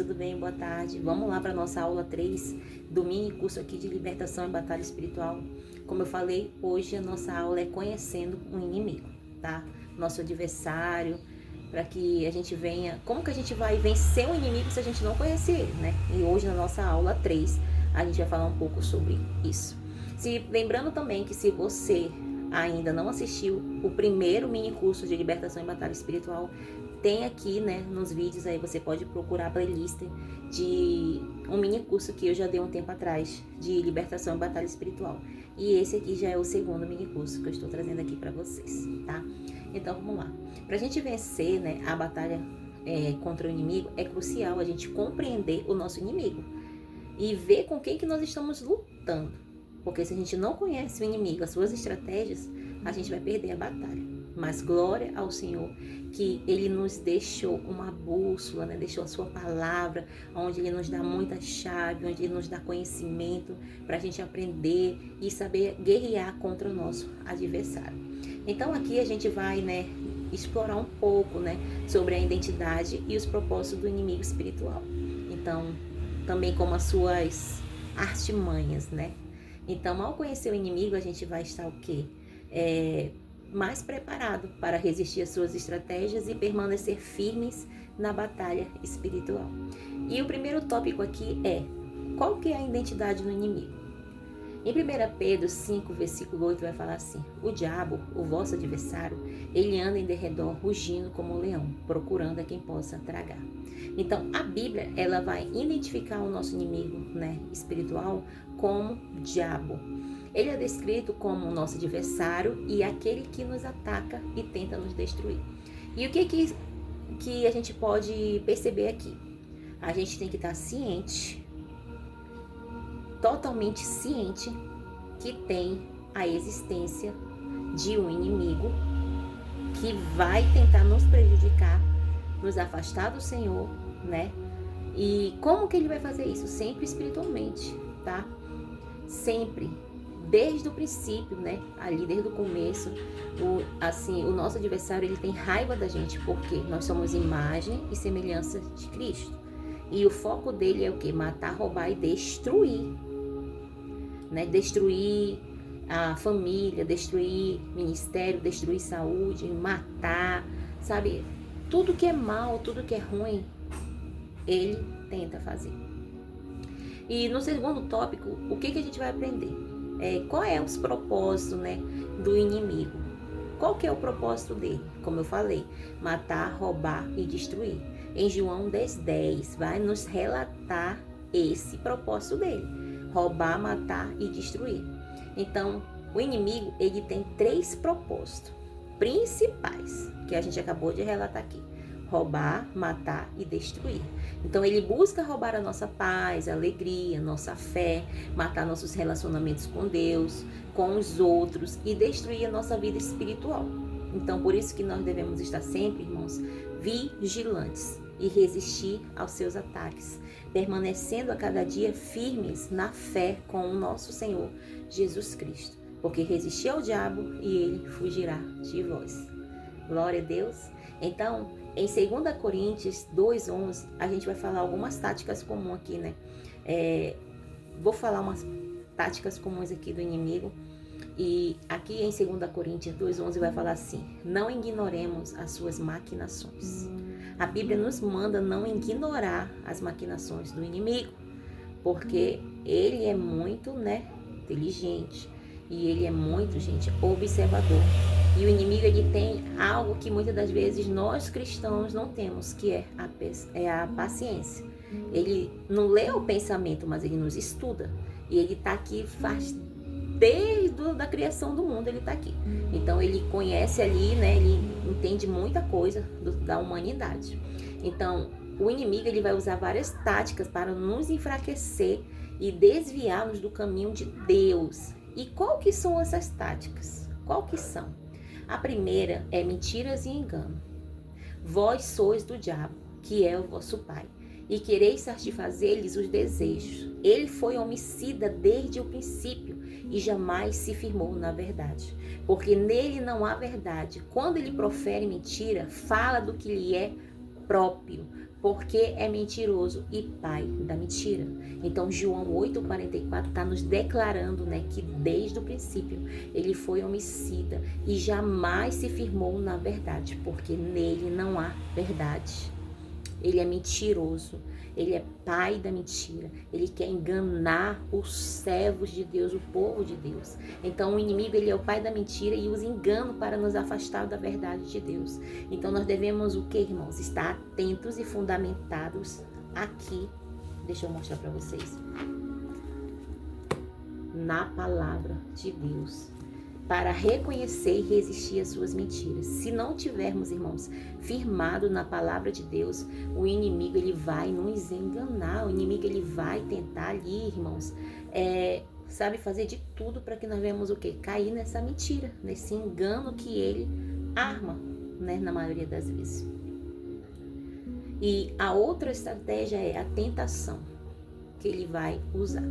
tudo bem? Boa tarde. Vamos lá para a nossa aula 3 do mini curso aqui de libertação e batalha espiritual. Como eu falei, hoje a nossa aula é conhecendo um inimigo, tá? Nosso adversário, para que a gente venha... Como que a gente vai vencer um inimigo se a gente não conhece ele, né? E hoje na nossa aula 3 a gente vai falar um pouco sobre isso. Lembrando também que se você ainda não assistiu o primeiro mini curso de libertação e batalha espiritual, tem aqui, né, nos vídeos aí você pode procurar a playlist de um mini curso que eu já dei um tempo atrás de libertação e batalha espiritual. E esse aqui já é o segundo mini curso que eu estou trazendo aqui para vocês, tá? Então vamos lá. Pra gente vencer, né, a batalha contra o inimigo, é crucial a gente compreender o nosso inimigo e ver com quem que nós estamos lutando. Porque se a gente não conhece o inimigo, as suas estratégias, a gente vai perder a batalha. Mas glória ao Senhor que Ele nos deixou uma bússola, né? Deixou a sua palavra, onde Ele nos dá muita chave, onde Ele nos dá conhecimento para a gente aprender e saber guerrear contra o nosso adversário. Então aqui a gente vai, né, explorar um pouco, né, sobre a identidade e os propósitos do inimigo espiritual. Então, também como as suas artimanhas, né? Então, ao conhecer o inimigo, a gente vai estar o quê? Mais preparado para resistir às suas estratégias e permanecer firmes na batalha espiritual. E o primeiro tópico aqui é: qual que é a identidade do inimigo? Em 1 Pedro 5, versículo 8 vai falar assim: o diabo, o vosso adversário, ele anda em derredor rugindo como um leão, procurando a quem possa tragar. Então, a Bíblia, ela vai identificar o nosso inimigo, né, espiritual como diabo. Ele é descrito como o nosso adversário e aquele que nos ataca e tenta nos destruir. E o que a gente pode perceber aqui? A gente tem que estar ciente, totalmente ciente, que tem a existência de um inimigo que vai tentar nos prejudicar, nos afastar do Senhor, né? E como que ele vai fazer isso? Sempre espiritualmente, tá? Sempre, desde o princípio, né? Ali desde o começo, o nosso adversário, ele tem raiva da gente, porque nós somos imagem e semelhança de Cristo. E o foco dele é o quê? Matar, roubar e destruir, né? Destruir a família, destruir ministério, destruir saúde, matar, sabe? Tudo que é mal, tudo que é ruim, ele tenta fazer. E no segundo tópico, o que a gente vai aprender? Qual é os propósitos, né, do inimigo? Qual que é o propósito dele? Como eu falei, matar, roubar e destruir. Em João 10:10 vai nos relatar esse propósito dele: roubar, matar e destruir. Então, o inimigo, ele tem 3 propósitos principais, que a gente acabou de relatar aqui: roubar, matar e destruir. Então, ele busca roubar a nossa paz, a alegria, nossa fé, matar nossos relacionamentos com Deus, com os outros e destruir a nossa vida espiritual. Então, por isso que nós devemos estar sempre, irmãos, vigilantes e resistir aos seus ataques, permanecendo a cada dia firmes na fé com o nosso Senhor Jesus Cristo, porque resistir ao diabo e ele fugirá de vós. Glória a Deus. Então, em 2 Coríntios 2:11, a gente vai falar algumas táticas comuns aqui, né? Vou falar umas táticas comuns aqui do inimigo. E aqui em 2 Coríntios 2:11 vai falar assim: não ignoremos as suas maquinações. A Bíblia nos manda não ignorar as maquinações do inimigo, porque ele é muito, né, inteligente. E ele é muito, gente, observador. E o inimigo, ele tem algo que muitas das vezes nós cristãos não temos, que é a paciência. Ele não lê o pensamento, mas ele nos estuda. E ele está aqui, faz desde a criação do mundo, ele está aqui. Então ele conhece ali, né? Ele entende muita coisa da humanidade. Então o inimigo, ele vai usar várias táticas para nos enfraquecer e desviar-nos do caminho de Deus. E qual que são essas táticas? Qual que são? A primeira é mentiras e engano. Vós sois do diabo, que é o vosso pai, e quereis satisfazer-lhes os desejos. Ele foi homicida desde o princípio e jamais se firmou na verdade, porque nele não há verdade. Quando ele profere mentira, fala do que lhe é próprio, porque é mentiroso e pai da mentira. Então João 8,44 está nos declarando, né, que desde o princípio ele foi homicida e jamais se firmou na verdade, porque nele não há verdade. Ele é mentiroso, ele é pai da mentira, ele quer enganar os servos de Deus, o povo de Deus. Então o inimigo, ele é o pai da mentira e usa engano para nos afastar da verdade de Deus. Então nós devemos o que, irmãos? Estar atentos e fundamentados aqui. Deixa eu mostrar para vocês. Na palavra de Deus, para reconhecer e resistir às suas mentiras. Se não tivermos, irmãos, firmado na palavra de Deus, o inimigo, ele vai nos enganar, o inimigo, ele vai tentar ali, irmãos, fazer de tudo para que nós venhamos o quê? Cair nessa mentira, nesse engano que ele arma, né, na maioria das vezes. E a outra estratégia é a tentação que ele vai usar.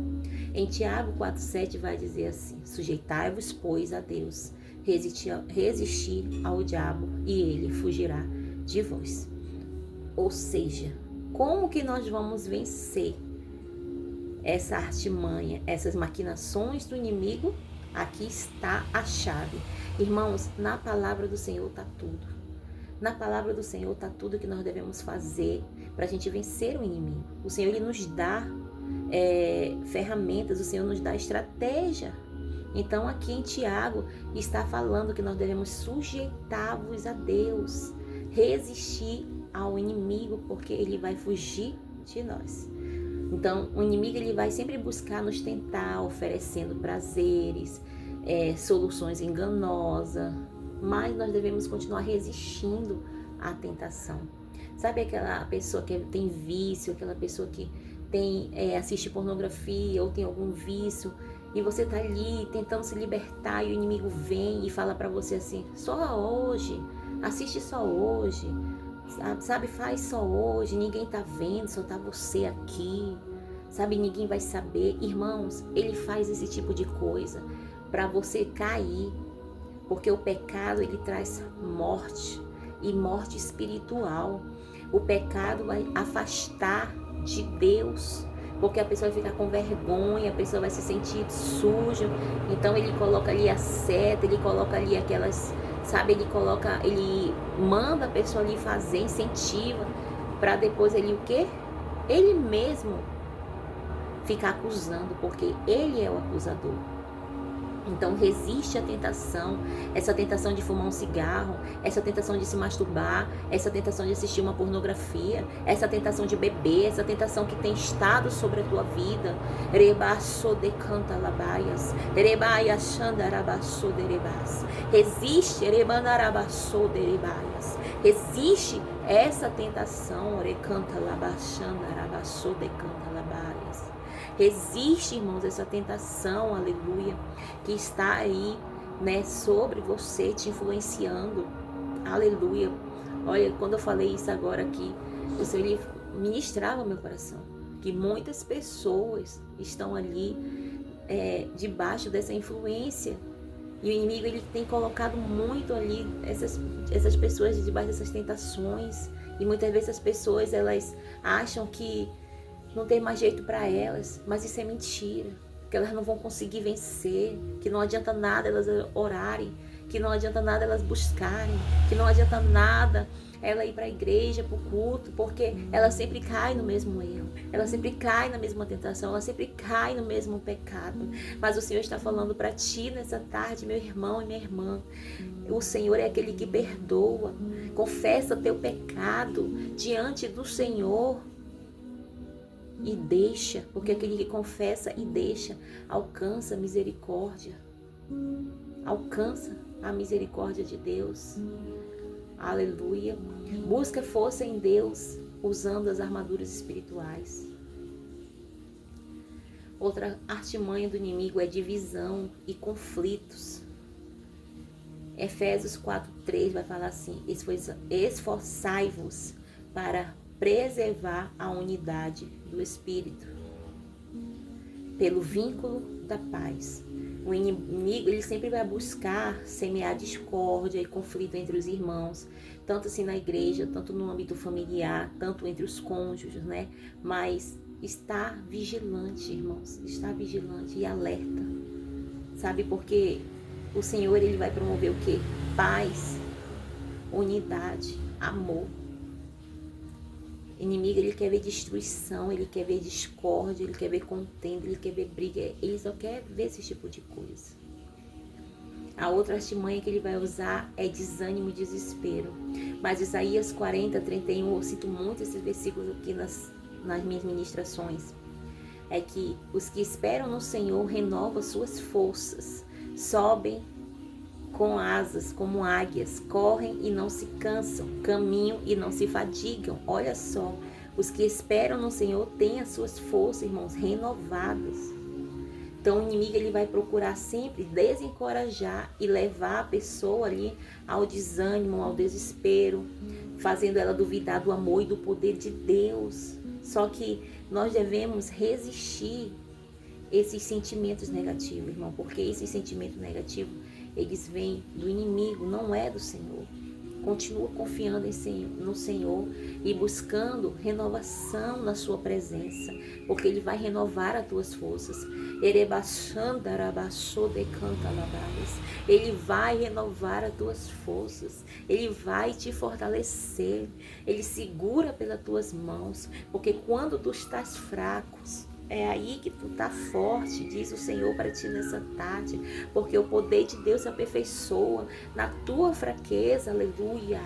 Em Tiago 4,7 vai dizer assim: sujeitai-vos, pois, a Deus, resistir ao diabo e ele fugirá de vós. Ou seja, como que nós vamos vencer essa artimanha, essas maquinações do inimigo? Aqui está a chave. Irmãos, na palavra do Senhor está tudo. Na palavra do Senhor está tudo que nós devemos fazer para a gente vencer o inimigo. O Senhor, ele nos dá ferramentas, o Senhor nos dá estratégia. Então aqui em Tiago está falando que nós devemos sujeitar-vos a Deus, resistir ao inimigo, porque ele vai fugir de nós. Então o inimigo, ele vai sempre buscar nos tentar, oferecendo prazeres, soluções enganosas, mas nós devemos continuar resistindo à tentação. Sabe aquela pessoa que tem vício, aquela pessoa que assiste pornografia ou tem algum vício, e você tá ali tentando se libertar e o inimigo vem e fala para você assim: só hoje, assiste só hoje, sabe, faz só hoje, ninguém tá vendo, só tá você aqui, sabe, ninguém vai saber. Irmãos, ele faz esse tipo de coisa para você cair, porque o pecado, ele traz morte, e morte espiritual. O pecado vai afastar de Deus, porque a pessoa vai ficar com vergonha, a pessoa vai se sentir suja. Então ele coloca ali a seta, ele coloca ali aquelas, sabe, ele manda a pessoa ali fazer, incentiva, para depois ele o quê? Ele mesmo ficar acusando, porque ele é o acusador. Então resiste à tentação, essa tentação de fumar um cigarro, essa tentação de se masturbar, essa tentação de assistir uma pornografia, essa tentação de beber, essa tentação que tem estado sobre a tua vida. Resiste, resiste essa tentação. Resiste, irmãos, essa tentação, aleluia, que está aí, né, sobre você, te influenciando, aleluia. Olha, quando eu falei isso agora aqui, o Senhor, ele ministrava meu coração, que muitas pessoas estão ali debaixo dessa influência, e o inimigo, ele tem colocado muito ali essas pessoas debaixo dessas tentações, e muitas vezes as pessoas, elas acham que não tem mais jeito para elas, mas isso é mentira, que elas não vão conseguir vencer, que não adianta nada elas orarem, que não adianta nada elas buscarem, que não adianta nada ela ir para a igreja, para o culto, porque ela sempre cai no mesmo erro, ela sempre cai na mesma tentação, ela sempre cai no mesmo pecado. Mas o Senhor está falando para ti nessa tarde, meu irmão e minha irmã, o Senhor é aquele que perdoa. Confessa teu pecado diante do Senhor e deixa, porque aquele que confessa e deixa alcança a misericórdia, alcança a misericórdia de Deus. Aleluia. Busca força em Deus usando as armaduras espirituais. Outra artimanha do inimigo é divisão e conflitos. Efésios 4:3 vai falar assim: esforçai-vos para preservar a unidade do Espírito, pelo vínculo da paz. O inimigo, ele sempre vai buscar semear discórdia e conflito entre os irmãos, tanto assim na igreja, tanto no âmbito familiar, tanto entre os cônjuges, né? Mas estar vigilante, irmãos, estar vigilante e alerta, sabe? Porque o Senhor, ele vai promover o quê? Paz, unidade, amor. O inimigo, ele quer ver destruição, ele quer ver discórdia, ele quer ver contenda, ele quer ver briga, ele só quer ver esse tipo de coisa. A outra artimanha que ele vai usar é desânimo e desespero. Mas Isaías 40, 31, eu cito muito esses versículos aqui nas minhas ministrações. É que os que esperam no Senhor renovam suas forças, sobem com asas como águias, correm e não se cansam, caminham e não se fadigam. Olha só, os que esperam no Senhor têm as suas forças, irmãos, renovadas. Então o inimigo, ele vai procurar sempre desencorajar e levar a pessoa ali ao desânimo, ao desespero, fazendo ela duvidar do amor e do poder de Deus. Só que nós devemos resistir esses sentimentos negativos, irmão, porque esses sentimentos negativos, eles vêm do inimigo, não é do Senhor. Continua confiando no Senhor e buscando renovação na sua presença, porque Ele vai renovar as tuas forças. Ele vai renovar as tuas forças, Ele vai te fortalecer, Ele segura pelas tuas mãos, porque quando tu estás fracos, é aí que tu tá forte, diz o Senhor para ti nessa tarde, porque o poder de Deus se aperfeiçoa na tua fraqueza, aleluia.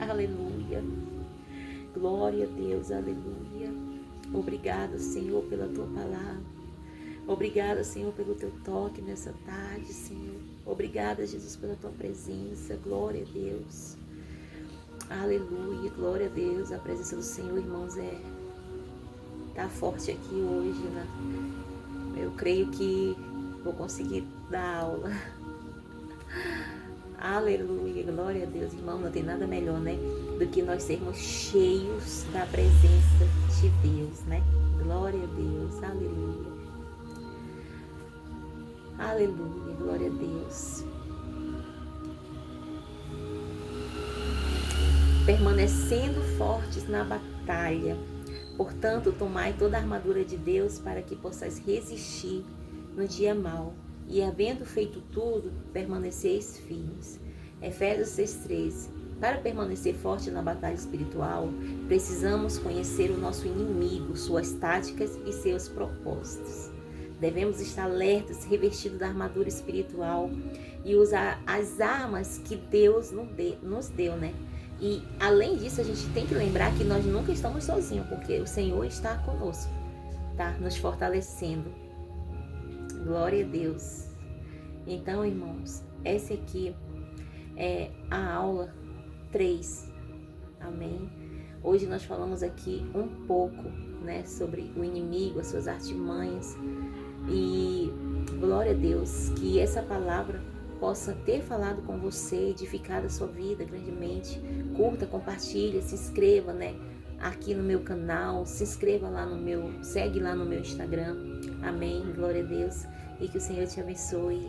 Aleluia, glória a Deus, aleluia. Obrigado, Senhor, pela tua palavra. Obrigada, Senhor, pelo teu toque nessa tarde, Senhor. Obrigada, Jesus, pela tua presença. Glória a Deus. Aleluia, glória a Deus. A presença do Senhor, irmãos, tá forte aqui hoje, né? Eu creio que vou conseguir dar aula. Aleluia, glória a Deus, irmão. Não tem nada melhor, né, do que nós sermos cheios da presença de Deus, né? Glória a Deus, aleluia. Aleluia, glória a Deus. Permanecendo fortes na batalha. Portanto, tomai toda a armadura de Deus para que possais resistir no dia mau. E havendo feito tudo, permaneceis firmes. Efésios 6,13. Para permanecer forte na batalha espiritual, precisamos conhecer o nosso inimigo, suas táticas e seus propósitos. Devemos estar alertas, revestidos da armadura espiritual e usar as armas que Deus nos deu, né? E além disso, a gente tem que lembrar que nós nunca estamos sozinhos, porque o Senhor está conosco, tá? Nos fortalecendo. Glória a Deus. Então, irmãos, essa aqui é a aula 3. Amém? Hoje nós falamos aqui um pouco, né, sobre o inimigo, as suas artimanhas. E glória a Deus, que essa palavra possa ter falado com você, edificado a sua vida grandemente. Curta, compartilha, se inscreva, né, aqui no meu canal, se inscreva lá no meu, segue lá no meu Instagram. Amém, glória a Deus, e que o Senhor te abençoe.